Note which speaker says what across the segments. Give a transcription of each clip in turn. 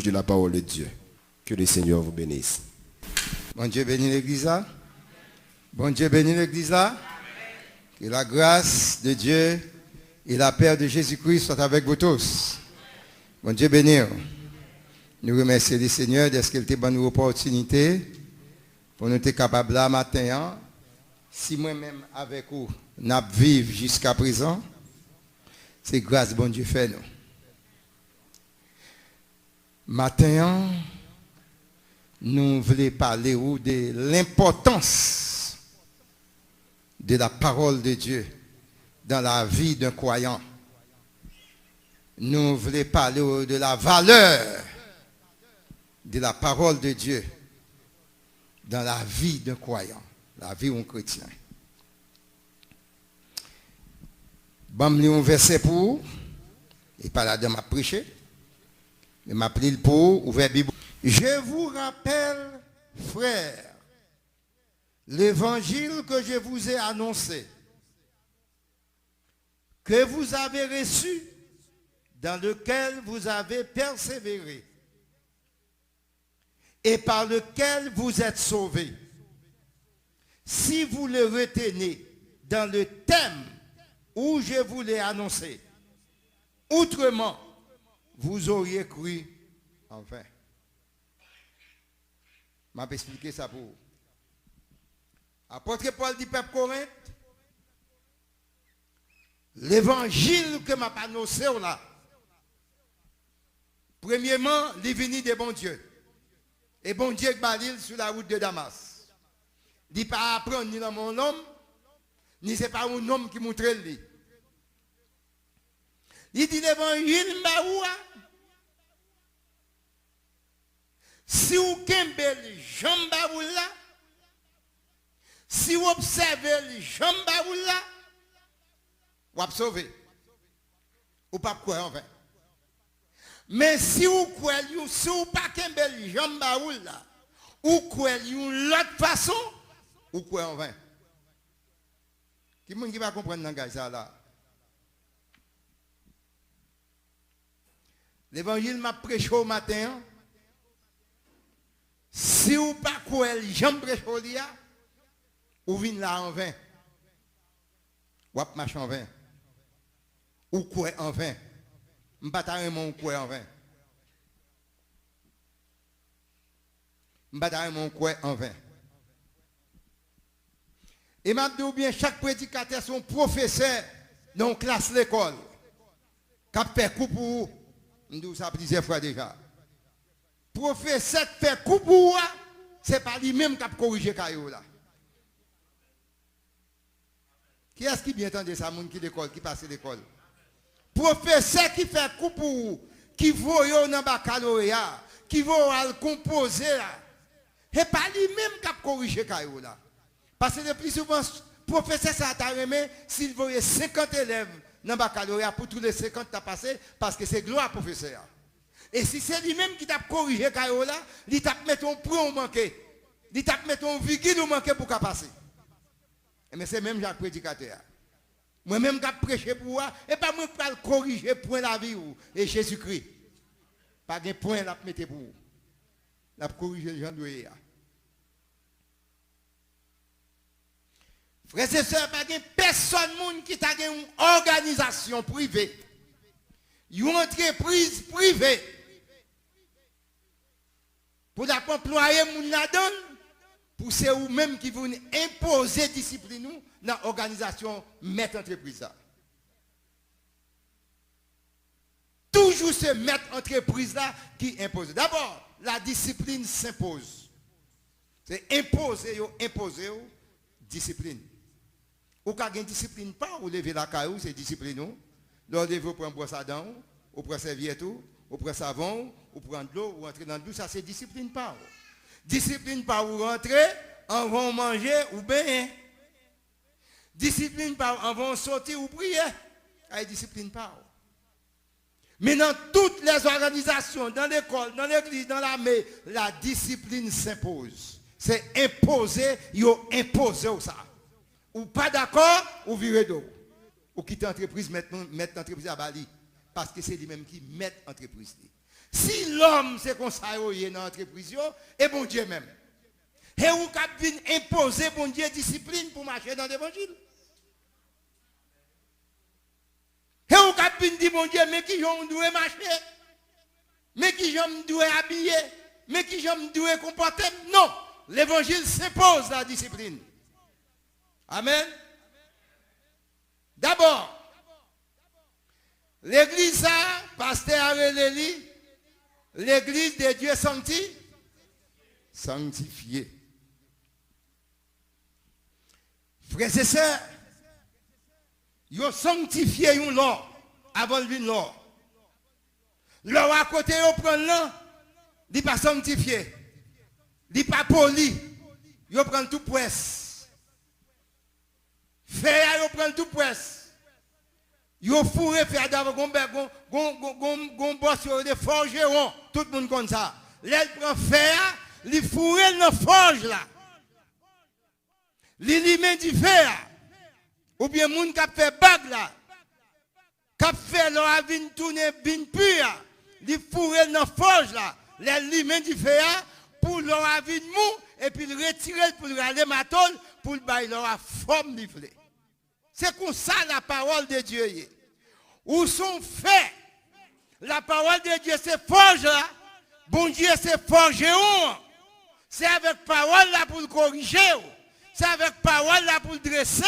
Speaker 1: De la parole de Dieu. Que le Seigneur vous bénisse.
Speaker 2: Bon Dieu bénit l'église là. Bon Dieu bénit l'église là. Que la grâce de Dieu et la paix de Jésus-Christ soient avec vous tous. Bon Dieu bénit. Nous remercions le Seigneur de ce qu'il t'a donné l'opportunité pour nous être capables là matin. Si moi-même avec vous, nous vivons jusqu'à présent, c'est grâce bon Dieu fait nous. Matin, nous voulons parler de l'importance de la parole de Dieu dans la vie d'un croyant. Nous voulons parler de la valeur de la parole de Dieu dans la vie d'un croyant, la vie d'un chrétien. Bon, un verset pour, et pas là de m'a prêché. Je m'appelle pour ouvrir la Bible. Je vous rappelle, frères, l'évangile que je vous ai annoncé, que vous avez reçu, dans lequel vous avez persévéré, et par lequel vous êtes sauvés. Si vous le retenez dans le thème où je vous l'ai annoncé, autrement, vous auriez cru en vain. Je vais expliquer ça pour vous. Apôtre Paul dit peuple Corinthe, l'évangile que m'a annoncé là, premièrement, il venu de bon Dieu. Et bon Dieu balil sur la route de Damas. Il ne pas apprendre ni dans mon homme, ni c'est pas un homme qui montre lui. Il dit l'évangile Maoua. Si vous kembel jambaoula, si vous observez le jambaoula, vous êtes sauvé. Ou pas quoi en fait. Mais si vous croyez, si vous pas kembel jambaoula, ou croyez l'autre façon, ou quoi en vain. Qui va comprendre dans ça là? L'évangile m'a prêché au matin. Si vous pas quoi j'aime prêcher au dia, ou vient là en vain. Ou marche en vain. Ou quoi en vain. M'bataille mon quoi en vain. M'bataille mon quoi en vain. Et m'a dit bien chaque prédicateur son professeur dans une classe l'école. Qui fait coup pour nous ça plusieurs fois déjà. Professeur fait coup pour c'est pas lui-même qui a corrigé caillou là. Qui est-ce qui bien entendre ça monde qui l'école qui passe l'école? Professeur qui fait coup pour qui voyait dans baccalauréat, qui va le composer là. C'est pas lui-même qui a corrigé caillou là. Parce que le plus souvent professeur ça t'a remis s'il voyait 50 élèves dans le baccalauréat pour tous les 50 t'as passé parce que c'est gloire professeur. Et si c'est lui-même qui t'a corrigé là, il t'a mis ton point manqué. Il t'a mis ton virgule ou manqué pour qu'à passer. Mais c'est même Jacques prédicateur. Moi-même qui ai prêché pour vous, et pas moi qui vais corriger point la vie et Jésus-Christ. Pas de point là pour mettre pour vous. Là pour corriger Jean Doué. Frères et sœurs, pas de personne qui t'a une organisation privée. Une entreprise privée. Pour employer moun la donne, pour c'est vous-même qui vous imposer discipline dans l'organisation mettre entreprise. Toujours ce mettre entreprise là qui impose. D'abord, la discipline s'impose. C'est imposer, discipline. Ou quand une discipline pas, ou lever la caillou, c'est discipline. Lors de vous prendre brosse à dents, ou prendre serviette, ou prendre savon, ou prendre de l'eau, ou entrer dans l'eau, ça c'est discipline pas. Discipline pas ou rentrer, en vont manger ou bien. Discipline pas en vont sortir ou prier. Ça discipline pas. Mais dans toutes les organisations, dans l'école, dans l'église, dans l'armée, la discipline s'impose. C'est imposer, yo imposer ça. Ou pas d'accord, ou virez d'eau. Ou quitter l'entreprise, mettre l'entreprise à Bali. Parce que c'est lui-même qui met l'entreprise. Si l'homme c'est comme ça il est dans l'entreprise, et bon Dieu même. Et vous avez imposer bon Dieu discipline pour marcher dans l'évangile. Et vous avez dit bon Dieu, mais qui j'en dois marcher? Mais qui j'en dois habiller? Mais qui j'en dois comporter? Non. L'évangile s'impose la discipline. Amen. D'abord, l'église, pasteur Aréléli, l'église de Dieu sanctifiée. Frères et sœurs, ils ont sanctifié un l'or avant de venir l'or. L'or à côté, ils prennent l'or, ils ne pas sanctifié. Ils ne pas poli. Ils prennent tout presse. Fer, ils prennent tout presse. Ils ont fourré fer d'avant, ils bosse de forgeron. Tout le monde comme ça. Là, ils prennent fer, ils fourrent dans la forge là. Ils mettent du fer. Ou bien, les gens qui fait bague là. Qui fait leur avine tourner bin pure. Ils fourrent dans la forge là. Les mettent du fer pour leur avine mou. Et puis ils retirent pour aller matol pour le leur forme livrée. C'est comme ça la parole de Dieu est. Où sont faits? La parole de Dieu c'est forge là. Bon Dieu c'est forger. C'est avec parole là pour le corriger. C'est avec parole là pour le dresser.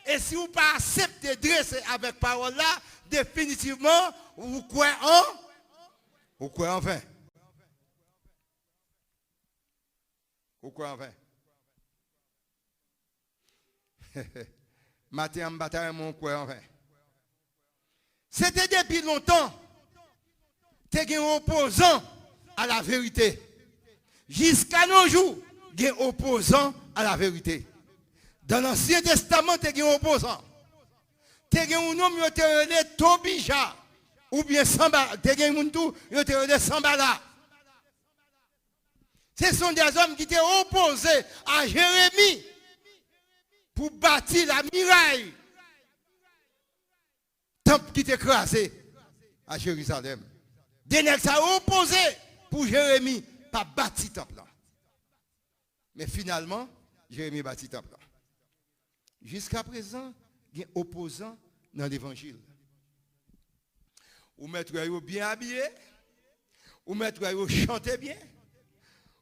Speaker 2: Et si vous ne pas accepter de dresser avec parole là, définitivement, vous croyez en? Vous croyez en vain. Vous croyez en vain. Matin en bataille, mon croyez en vain. C'était depuis longtemps. Tu es un opposant à la vérité. Jusqu'à nos jours, tu es opposant à la vérité. Dans l'Ancien Testament, tu es un opposant. Tu es un homme qui est Tobija. Ou bien Sambala. Tu es un homme qui est Sambala. Ce sont des hommes qui étaient opposés à Jérémie pour bâtir la muraille. Temple qui était écrasé à Jérusalem. Des nègres sont opposés pour Jérémie pour bâtir le temple. Mais finalement, Jérémie bâtit le temple. Jusqu'à présent, il y a des opposants dans l'évangile. Ou mettre bien habillé, ou mettre chanter bien,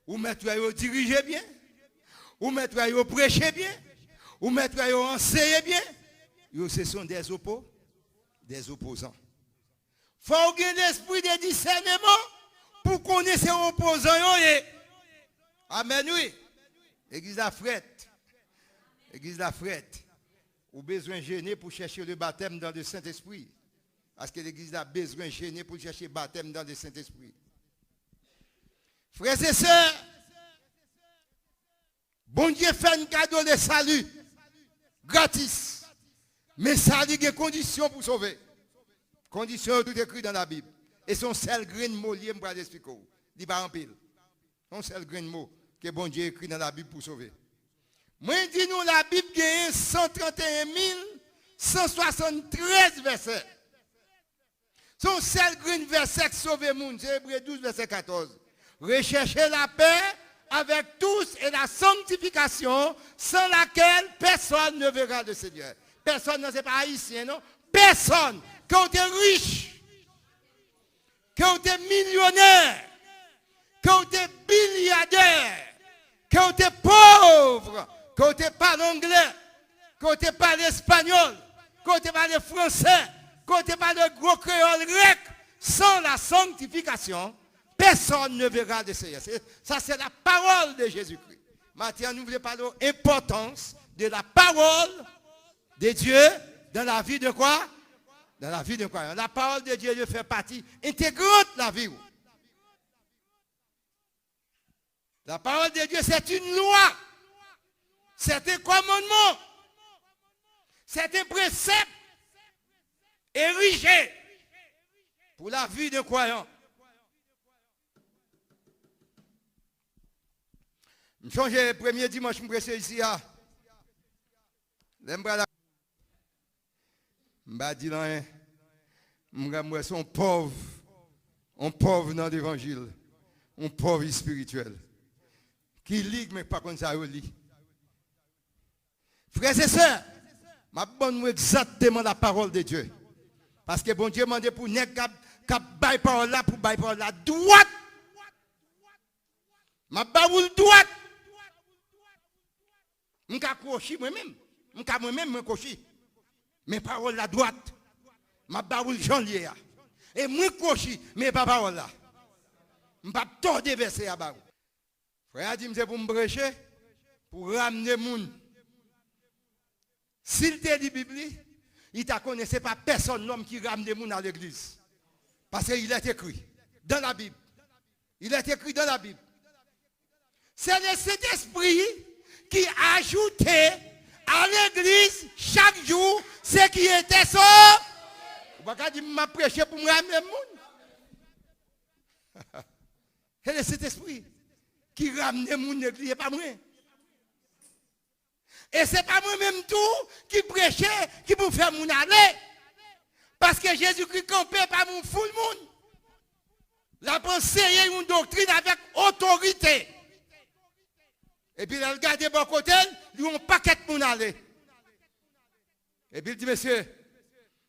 Speaker 2: ou mettre diriger bien, ou mettre prêcher bien, ou mettre enseigner bien. Ce sont des opposants. Il faut avoir l'esprit de discernement pour connaître ces opposants. Amen, oui. Église la frette. Église la frette. Ou besoin de gêner pour chercher le baptême dans le Saint-Esprit. Parce que l'église a besoin de gêner pour chercher le baptême dans le Saint-Esprit. Frères et sœurs, bon Dieu fait un cadeau de salut. Gratis. Mais ça a des conditions pour sauver. Conditions tout écrit dans la Bible. Et son seul grain de mot, je vais l'expliquer. Il n'y a pas en pile. Son seul grain de mot que bon Dieu écrit dans la Bible pour sauver. Moi, je dis nous, la Bible gagne 131 173 versets. Son seul green verset qui sauve le monde, c'est Hébreux 12, verset 14. Recherchez la paix avec tous et la sanctification sans laquelle personne ne verra le Seigneur. Personne, non, ce n'est pas haïtien, non? Personne. Quand tu es riche, quand tu es millionnaire, quand tu es milliardaire, quand tu es pauvre, quand tu parles anglais, quand tu parles espagnol, quand tu parles français, quand tu parles gros créole grec, sans la sanctification, personne ne verra le Seigneur. Ça, c'est la parole de Jésus-Christ. Maintenant, nous voulons parler de l'importance de la parole de Dieu dans la vie de quoi? Dans la vie de croyant. La parole de Dieu fait partie intégrante de la vie. La parole de Dieu, c'est une loi. C'est un commandement. C'est un précepte érigé pour la vie de croyant. Je change le premier dimanche, je me presse ici. Je me dis, je suis pauvre On pauvre dans l'évangile. On pauvre spirituel. Qui lit, mais pas comme ça, lit. Frères et sœurs, ma bonne exactement la parole de Dieu. Parce que bon Dieu m'a dit pour ne pas bailler parole là, pour bailler parole là, droite. Ma baoule droite. Je suis accroché moi-même. Je suis moi-même accroché. Mais parole la droite. Ma baoule janvier. Et moi accroché, mais pas parole là. Je ne vais pas tordre verset à bas. Frère dit c'est pour me prêcher, pour ramener les gens. S'il te dit Bible, il ne connaissait pas personne l'homme qui ramène les gens à l'église. Parce qu'il est écrit dans la Bible. Il est écrit dans la Bible. C'est le Saint-Esprit qui ajoutait à l'église chaque jour ce qui était sauf. Vous ne pouvez pas dire que je prêché pour me ramener les gens. C'est le Saint-Esprit qui ramène les gens à l'église, et pas moi. Et ce n'est pas moi-même tout qui prêchait, qui vous fait mon aller. Parce que Jésus-Christ campait par mon fou le monde. La pensée est une doctrine avec autorité. Et puis il a regardé bon côté, lui on paquet de monde aller. Et puis il dit, monsieur,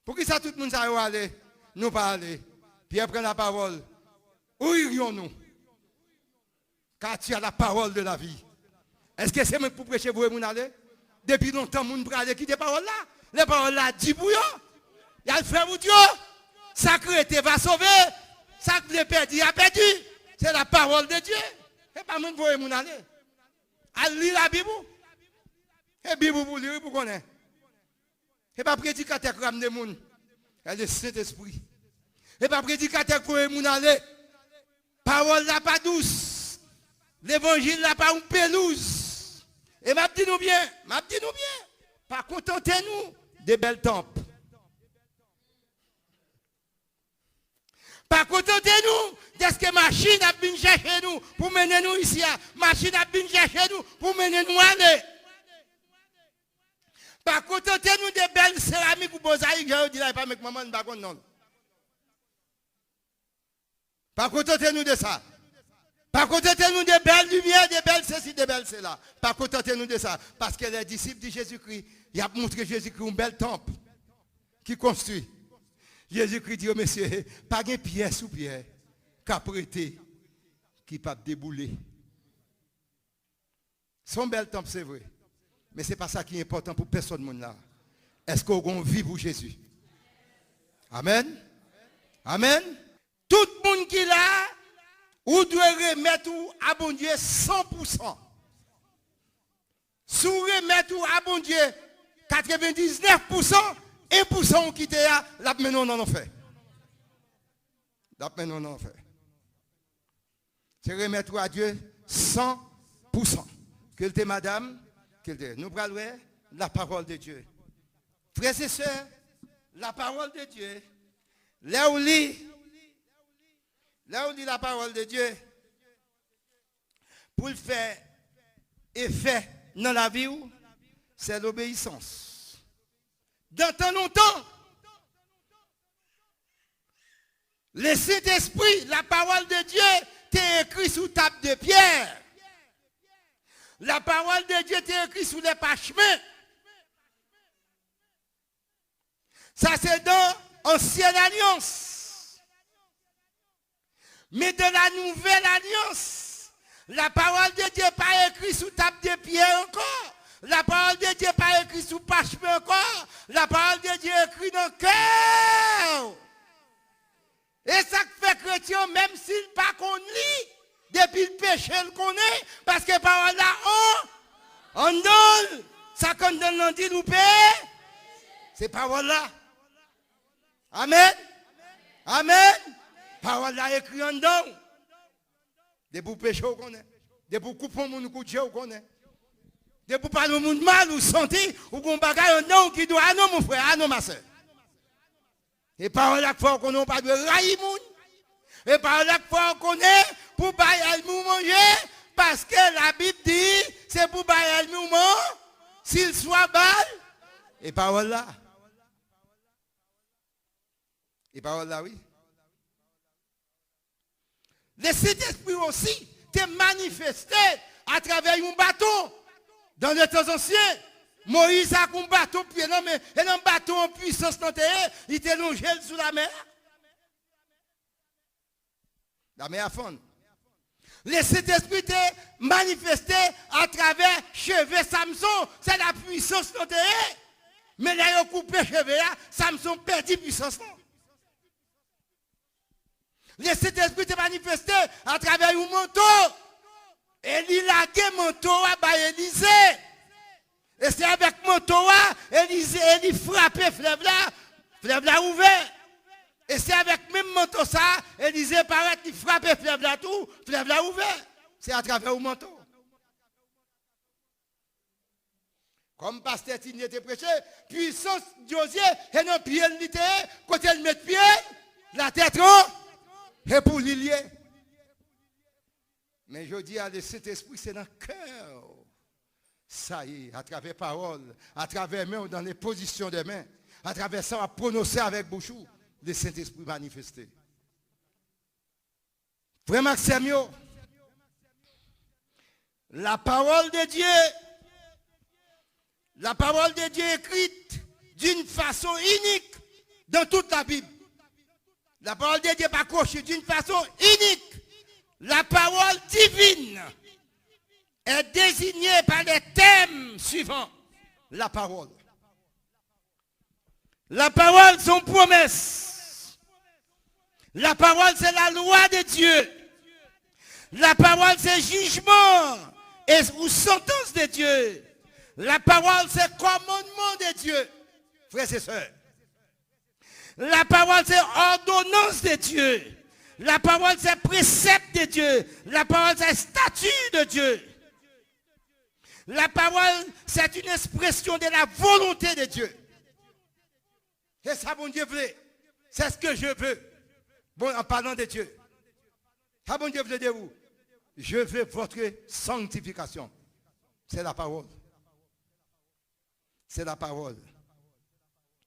Speaker 2: pour qui ça tout le monde ça va aller? Nous pas aller. Puis il prend la parole. Où irions-nous? Car tu as la parole de la vie. Est-ce que c'est même pour prêcher pour vous aller? Depuis longtemps, moun prale qui des paroles là. Les paroles là, dit pour eux. Il a le frère ou Dieu. Sacré va sauver. Sacré perdu a perdu. C'est la parole de Dieu. Et pas moun pour moun aller. À lire la Bible. Et la Bible pour lire pour connaître. Et pas prédicateur qui ramène moun. C'est le Saint-Esprit. Et pas prédicateur pour moun aller. Parole là pas douce. L'évangile là pas une pelouse. Et m'a dit nous bien, pas contentez-nous des belles temples. Pas contentez-nous de ce que machine a bien chercher nous pour mener nous ici. Machine a bien chercher nous pour mener nous aller. Pas contentez-nous des belles céramiques ou bosaïques, je dis là, pas avec maman, non. Pas contentez-nous de ça. Pas contentez-nous de belles lumières, de belles ceci, de belles cela. Pas contentez-nous de ça. Parce que les disciples de Jésus-Christ, ils ont montré Jésus-Christ un bel temple qui construit. Jésus-Christ dit, oh monsieur, pas de pierre sous pierre, qu'a prêté, qui pas débouler. Son bel temple, c'est vrai. Mais ce n'est pas ça qui est important pour personne là. Est-ce qu'on vit pour Jésus? Amen. Amen. Tout le monde qui est là, ou doit remettre à bon Dieu 100%. Si vous remettez à bon Dieu 99%, 1% qui était là, la menon en fait. La menon en fait. C'est remettre à Dieu 100%. Que te madame, que te. Nous parlons la parole de Dieu. Frères et sœurs, la parole de Dieu, là où lit la parole de Dieu, pour le faire effet dans la vie, c'est l'obéissance. Dans tant longtemps, le Saint-Esprit, la parole de Dieu, t'est écrit sous table de pierre. La parole de Dieu t'est écrit sous les parchemins. Ça c'est dans l'ancienne alliance. Mais de la nouvelle alliance, la parole de Dieu n'est pas écrite sous table de pierre encore. La parole de Dieu n'est pas écrite sous parchemin encore. La parole de Dieu est écrite dans le cœur. Et ça fait chrétien, même s'il pas qu'on lit, depuis le péché, le connaît, parce que parole là, on donne. Ça qu'on donne l'on dit, nous paie. C'est parole là. Amen. Amen. Parole là écrit en dedans. De pour pécher, on connaît. De pour couper mon coup de Dieu, on connaît. De pour parler au monde mal ou sentir, ou qu'on bagaille en dedans qui doit, ah non mon frère, ah non ma soeur. Et parole là qu'il faut qu'on n'a pas de railler moun. Et parole là qu'il faut qu'on ait pour bailler nous manger, parce que la Bible dit, c'est pour bailler nous manger, s'il soit bal. Et parole là. Et parole là, oui. Le Saint-Esprit aussi t'est manifesté à travers un bâton. Dans les temps anciens, Moïse a un bateau, puis un bateau en puissance dans terre, il était longé sous la mer. La mer a fond. Le Saint-Esprit t'est manifesté à travers cheveux Samson. C'est la puissance dans terre. Mais là, il a coupé cheveux, Samson perdit puissance. Le Saint-Esprit t'est manifesté à travers un manteau. Et il a gagné manteau à Élisée. Et c'est avec manteau, Élisée, il frappait fleuve là ouvert. Et c'est avec même manteau ça, Élisée paraît qu'il frappait fleuve là tout, fleuve là ouvert. C'est à travers le manteau. Comme pasteur Tini était prêché, puissance Josier, et non pied littéraire, quand elle met pied, la tête et pour l'ilier. Mais je dis à le Saint-Esprit, c'est dans le cœur. Ça y est, à travers parole, à travers main, dans les positions des mains, à travers ça, on va prononcer avec bouchou, le Saint-Esprit manifesté. Frère Maximio, la parole de Dieu écrite d'une façon unique dans toute la Bible. La parole de Dieu pas cochée d'une façon unique. La parole divine est désignée par les thèmes suivants. La parole. La parole, sont promesses. La parole, c'est la loi de Dieu. La parole, c'est jugement ou sentence de Dieu. La parole, c'est commandement de Dieu. Frères et sœurs. La parole, c'est ordonnance de Dieu. La parole, c'est précepte de Dieu. La parole, c'est statut de Dieu. La parole, c'est une expression de la volonté de Dieu. Et ça, bon Dieu veut. C'est ce que je veux. Bon, en parlant de Dieu. Ça, bon Dieu veut de vous. Je veux votre sanctification. C'est la parole. C'est la parole.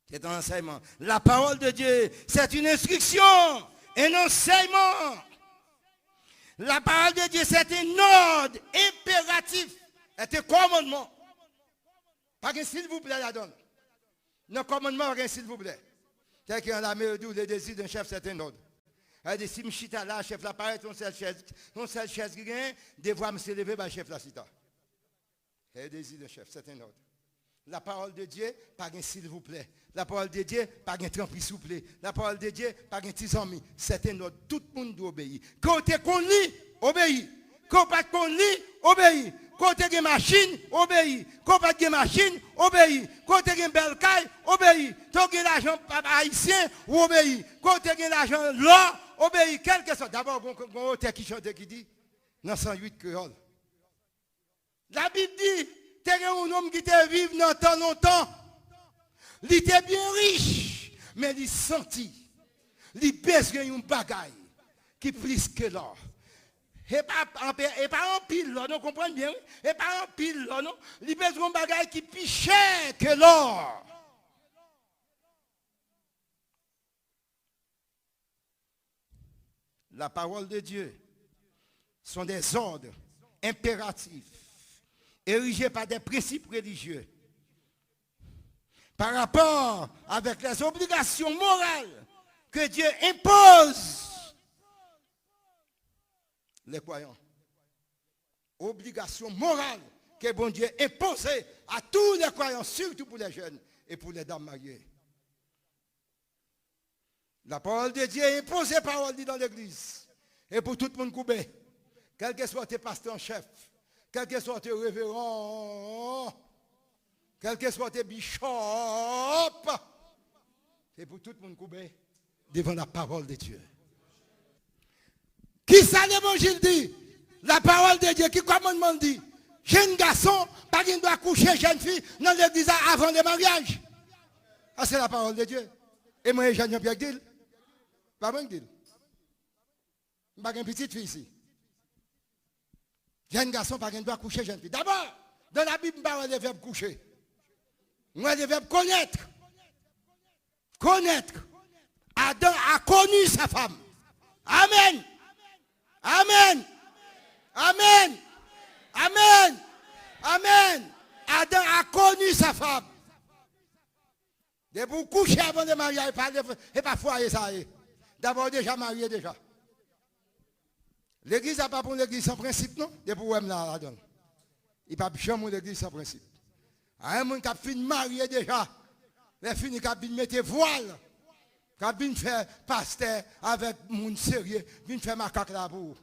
Speaker 2: C'est un enseignement. La parole de Dieu, c'est une instruction. Un enseignement. La parole de Dieu, c'est un ordre impératif. C'est un commandement. Pas qu'un s'il vous plaît, la donne. Non, commandement, pas qu'un s'il vous plaît. C'est qu'il y a la mer d'où le désir d'un chef, c'est un ordre. Elle dit, si je suis là, chef là, paraît ton seul chaise qui gagne, devra me s'élever, bah, chef là, c'est ça. C'est le désir d'un chef, c'est un ordre. La parole de Dieu, pas qu'un s'il vous plaît. La parole de Dieu, pas qu'un trempi souple. La parole de Dieu, pas qu'un petit ami. C'est un ordre. Tout le monde doit obéir. Quand on lit, obéit. Quand on lit, obéit. Quand on a une machine, obéit. Quand on a une machine, obéit. Quand on a une belle caille, obéit. Quand on a l'argent haïtien, obéit. Quand on a l'argent là, obéit. Quel que soit. D'abord, on a qui chante qui dit, dans 108 créoles. La Bible dit, il y a un homme qui était vivant dans longtemps. Il était bien riche, mais il sentit. Il besoin d'une bagaille qui plus que l'or. Et pas en pile, là, non, comprenez bien? Et pas en pile, là, non? Il besoin d'une bagaille qui plus cher que l'or. La parole de Dieu sont des ordres impératifs érigés par des principes religieux par rapport avec les obligations morales que Dieu impose les croyants. Obligations morales que bon Dieu impose à tous les croyants, surtout pour les jeunes et pour les dames mariées. La parole de Dieu est imposée parole dans l'église et pour tout le monde coupé, quel que soit tes pasteurs en chef, quel que soit tes révérends, quel que soit tes bishops, c'est pour tout le monde coupé devant la parole de Dieu. Qui ça l'évangile dit? La parole de Dieu, qui commandement dit? Jeune garçon, pas qu'il doit coucher jeune fille dans l'église avant le mariage. Ah, c'est la parole de Dieu. Et moi, Jean Pierre dit, pas moi dit. Pas une petite fille ici. Jeune garçon, pas qu'il doit coucher jeune fille. D'abord, dans la Bible, on parle des verbes coucher. Moi, les verbes connaître. Connaître. Adam a connu sa femme. Amen. Amen. Amen. Amen. Amen. Adam a connu sa femme. De pour coucher avant de marier, et pas foyer ça. D'abord déjà marié déjà. L'église n'a pas pour l'église sans principe, non? De pour là donne. Il n'y a pas jamais l'église sans principe. Un monde qui a fini marié déjà. Les fini qui a fini mettre voile. Qui a fini faire pasteur avec mon sérieux. Vient faire macaque là pour.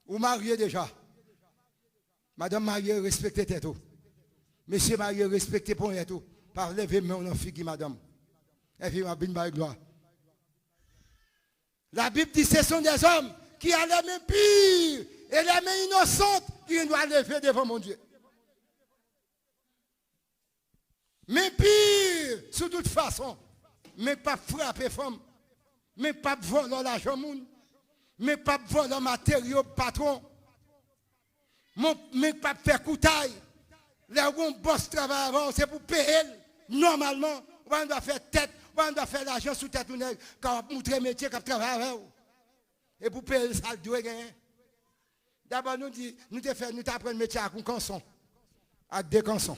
Speaker 2: Ou marié déjà. Madame mariée, respectez tête tout. Monsieur marié, respectez pour tout. Par lever mon enfant, madame. Et puis, ma bin gloire. La Bible dit que ce sont des hommes qui ont les mains pures et les mains innocentes qui doivent lever devant mon Dieu. Mais pire, sous toute façon, mais pas frapper femme, mais pas voler l'argent, mais pas voler matériaux patron, mais pas faire coutaille. Les gens bossent travail avant, c'est pour payer. Normalement, on doit faire tête, on doit faire l'argent sous tête, quand on montre métier, quand on travaille avec. Et pour payer ça, il doit gagner. D'abord, nous apprenons le métier avec un canson, avec des cansons.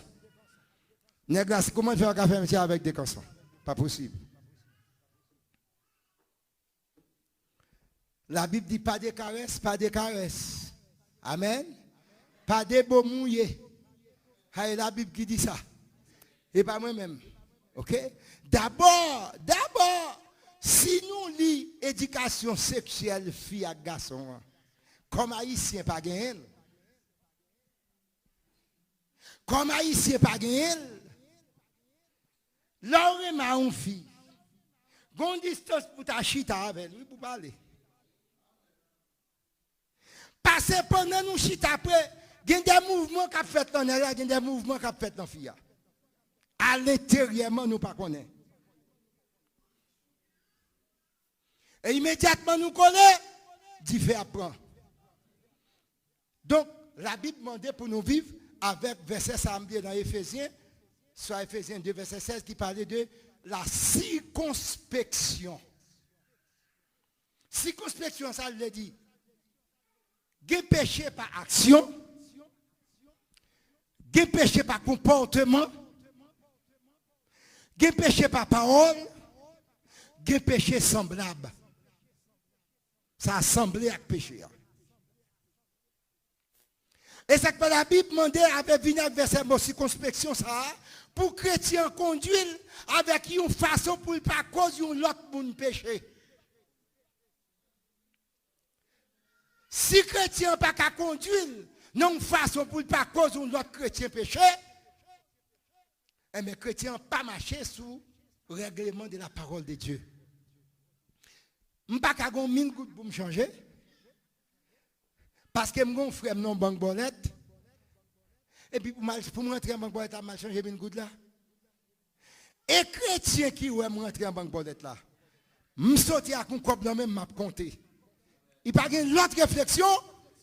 Speaker 2: Comment faire un métier avec des cansons? Pas possible. La Bible dit pas de caresses, pas de caresses. Amen. Pas de beaux mouillés. C'est la Bible qui dit ça. Et pas moi-même. Ok? D'abord, si nous lisons éducation sexuelle fille à garçon, comme haïtien pas gagné. Comme haïtien pas gagné. L'aurait ma une fille. Gon distance pour ta chita avec lui pour parler. Parce que pendant nous chita après, il y a des mouvements qui ont fait dans l'air, il y a des mouvements qui ont fait dans la fille. À l'intérieur, nous ne connaissons pas. Et immédiatement nous connaissons, Dieu fait apprendre. Donc, la Bible demande pour nous vivre avec verset samedi dans Éphésiens, soit Éphésiens 2, verset 16, qui parlait de la circonspection. Circonspection, ça veut dire, il y a péché par action, il y a péché par comportement, il y a péché par parole, il y a péché semblable. Ça a semblé avec péché. Et c'est que la Bible demandait avec vinaigre verset de circonspection ça pour chrétien conduire avec une façon pour ne pas causer l'autre pour péché. Si chrétien pas qu'à conduire non façon pour ne pas causer l'autre chrétien péché, mais chrétien pas marcher sous le règlement de la parole de Dieu. Je ne pas qu'à gon mine goutte pour me changer. Parce que mon frère non banque bolette. Et puis pour me rentrer en banque bolette, je vais changer une goutte là. Et chrétien qui ouais me rentrer en banque bolette là. Je sorti avec un cop dans même m'a compté. Il n'y a pas l'autre réflexion,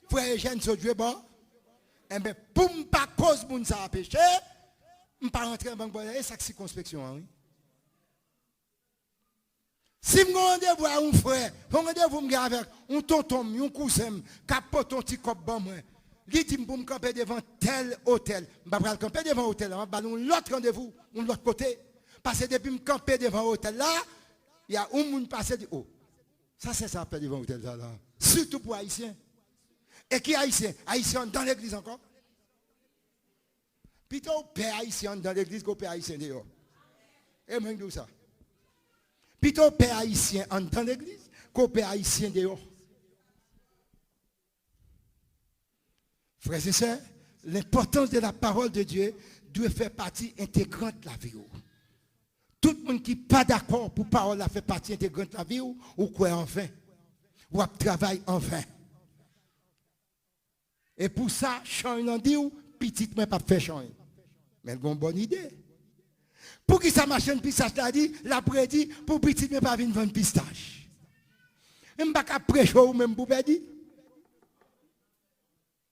Speaker 2: frère Eugène Dieu bon. Et bien pour ne pas cause moun ça péché, je ne pas rentrer en banque bolette et ça c'est circonspection oui. Si je rendez-vous à un frère, je rendez-vous avec un tonton, un cousin, qui a un petit cop bon moi. Il dit pour me camper devant tel hôtel. Je ne vais pas camper devant l'hôtel, je vais l'autre rendez-vous, de l'autre côté. Parce que depuis que je camper devant l'hôtel là, il y a un monde passé de haut. Ça c'est ça devant l'hôtel là. Surtout pour Haïtiens. Et qui est Haïtien? Haïtien dans l'église encore? Plutôt père Haïtien dans l'église que père Haïtien dehors. Et moi je dis ça. Plutôt père haïtien dans l'église qu'au père haïtien dehors. Frères et sœurs, l'importance de la parole de Dieu doit faire partie intégrante de la vie. Tout le monde qui n'est pas d'accord pour la parole fait partie intégrante de la vie ou quoi en vain. Ou travaille en vain. Et pour ça, change en dit ou petit moi pas faire changer. Mais il a une bonne idée. Pour qui ça marche un pistache là dit, la prédit pour petit mais pas venir vendre pistache. Même pas qu'à prêcher ou même pour pédi.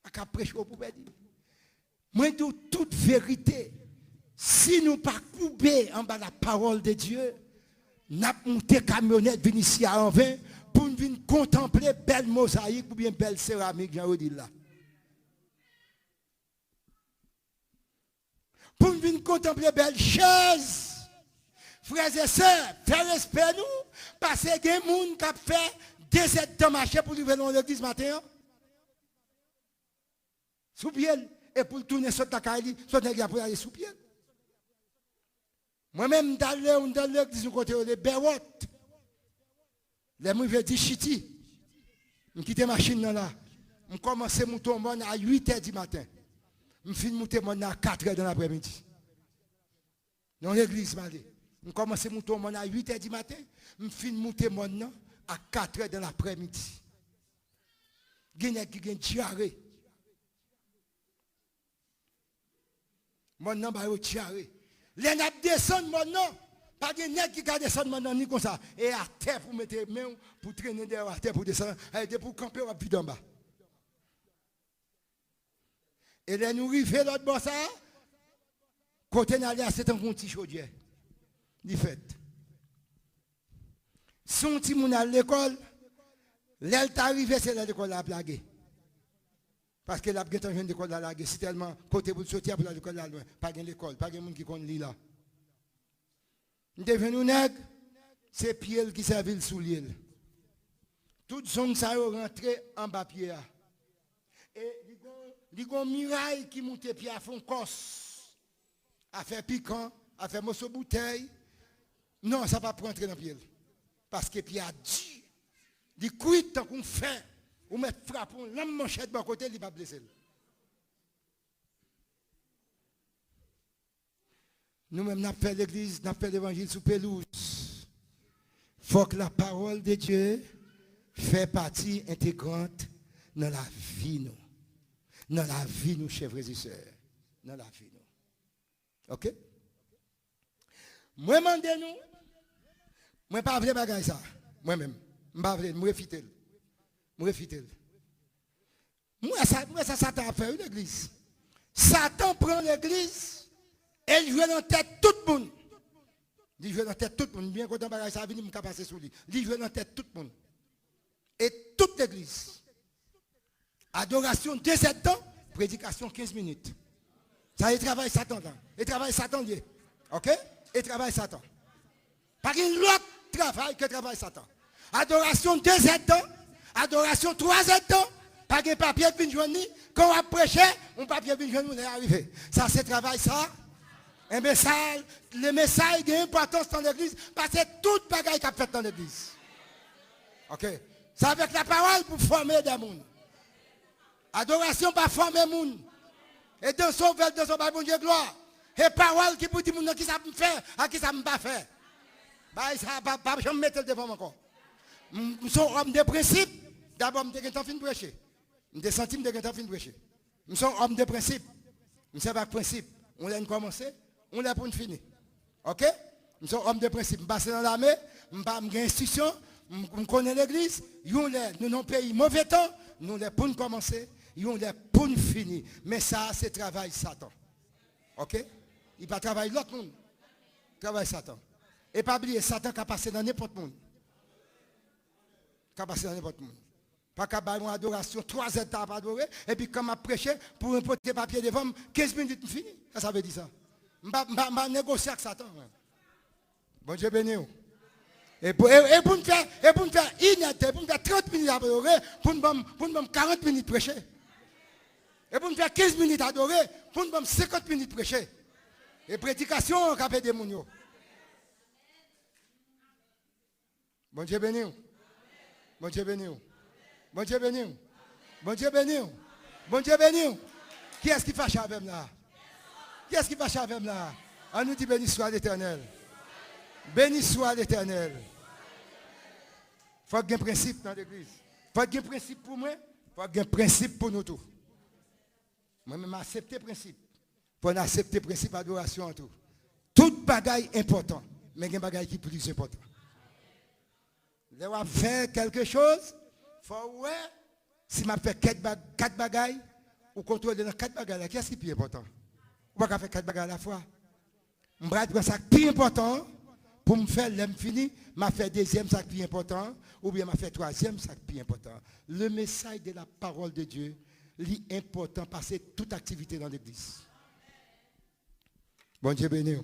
Speaker 2: Pas qu'à prêcher ou pour pédi. Moi de toute vérité, si nous pas couper en bas la parole de Dieu, n'a monté camionnette venir ici à en vain pour pour venir contempler belle mosaïque ou bien belle céramique, j'en redis là. Pour venir contempler belle chaise. Frères et sœurs, faites respect nous, parce qu'il y a des gens qui ont fait des aides de marché pour arriver dans l'église matin. Sous pied, et pour tourner sur ta caille, sur ta pour aller sous pied. Moi-même, dans l'église, côté de Béwot, les gens veulent dire chiti. Je quitte la machine là. Je commence à monter à 8h du matin. Je finis de monter à 4h de l'après-midi. Dans l'église, je commence à monter à 8h du matin. Je finis de monter à 4h de l'après-midi. Il y a des diarrhée. Mon nom va être diarrhée. Les gens descendent maintenant. Pas de nègres qui descendent maintenant ni comme ça. Et à terre pour mettre les mains, pour traîner derrière à terre pour descendre. Et pour camper, on va plus d'en bas. Et là, nous arrivons l'autre bord ça. Côté d'aller à cet endroit petit chaudier. Du fait. Son petit moun à l'école, l'elle est arrivée, c'est l'école à blaguer. Parce que la besoin de l'école à blaguer. C'est tellement côté pour sortir pour l'école là loin. Pas de l'école, pas de monde qui connaît là. Nous devenons nègres, c'est Pierre qui servit sous l'île. Toute zone ça rentré en bas pied. Et il y a un miraille qui monte pied à fond corse. À faire piquant, à faire morceau bouteille. Non, ça ne va pas rentrer dans le pied. Parce que pied a dit, il cuit tant qu'on fait, ou met frappon, l'homme manchette de côté, il ne va pas blesser. Nous-mêmes, nous avons fait l'église, nous avons fait l'évangile sous pelouse. Il faut que la parole de Dieu fait partie intégrante dans la vie, nous. Dans la vie, nous, chers frères et sœurs. Dans la vie, nous. Ok? Moi, demandez-nous. Moi, pas vrai bagaille ça. Moi-même. Je ne pas vrai. Je refite. Moi, ça, Satan a fait l'église. Satan prend l'église et il joue dans la tête tout le monde. Il joue dans la tête tout le monde. Bien quand on bagaille ça, il va passer sur lui. Il joue dans la tête tout le monde. Et toute l'église. Adoration 17 ans, prédication 15 minutes. Ça, il travaille Satan. Il travaille Satan lié. Ok? Il travaille Satan. Pas qu'il y a l'autre travail que travaille Satan. Adoration 17 ans, adoration 3 ans, pas de papier de journée. Quand on a prêché, on papier de journée, on est arrivé. Ça, c'est travail, ça. Un message, le message a importance dans l'église parce que tout bagaille qu'a fait dans l'église. Ok? C'est avec la parole pour former des gens. Adoration pas former des gens. Et dans son verre, dans son bon Dieu gloire. Et parole qui pour dire qui ça me fait, à qui ça me pas faire. Bah, ça pas jamais mettre le devant encore. Nous sommes hommes de principe. D'abord, nous avons fin de prêcher. Nous avons senti que nous avons fin de prêcher. Nous sommes hommes de principe. Nous sommes pas de principe. On l'a commencé, on l'a pour finir. Ok? Nous sommes hommes de principe. Nous passons dans l'armée, nous avons une institution, nous connaissons l'église. Nous avons un pays mauvais temps, nous avons pour commencer, nous avons pour finir. Mais ça, c'est travail Satan. Ok? Il ne travaille l'autre monde. Il travaille Satan. Et pas oublier, Satan qui a passé dans n'importe monde. Qui a passé dans n'importe monde. Pas qu'à faire une adoration, 3 étapes à adorer, et puis comme à prêcher, pour un poté papier devant, 15 minutes fini. Ça veut dire ça. Je ne vais négocier avec Satan. Bon Dieu béni. Et pour nous faire inerte, pour nous faire 30 minutes à adorer, pour nous faire 40 minutes prêcher. Et pour nous faire 15 minutes à adorer, pour nous faire 50 minutes prêcher. Et prédication, on va faire des mounions. Bon Dieu béni. Bon Dieu béni. Bon Dieu béni. Bon Dieu béni. Bon Dieu béni. Qui est-ce qui fâche avec là? Qui est-ce qui fâche avec là? On nous dit béni soit l'Éternel. Béni soit l'Éternel. Il faut qu'il y ait un principe dans l'église. Il faut qu'il y ait un principe pour moi. Il faut qu'il y ait un principe pour nous tous. Moi-même, accepter le principe. Il faut accepter le principe d'adoration en tout. Tout bagaille important. Mais il y a un bagaille qui est plus important. Si on fait quelque chose, il faut si je fais 4 bagailles, ou contrôler dans 4 bagailles, qu'est-ce qui est plus important? On va faire 4 bagailles à la fois. Je vais prendre ça plus important Pour me faire l'homme fini, m'a fait deuxième sac plus important, ou bien m'a fait troisième sac plus important. Le message de la parole de Dieu, est important, passer toute activité dans l'église. Bon Dieu béni.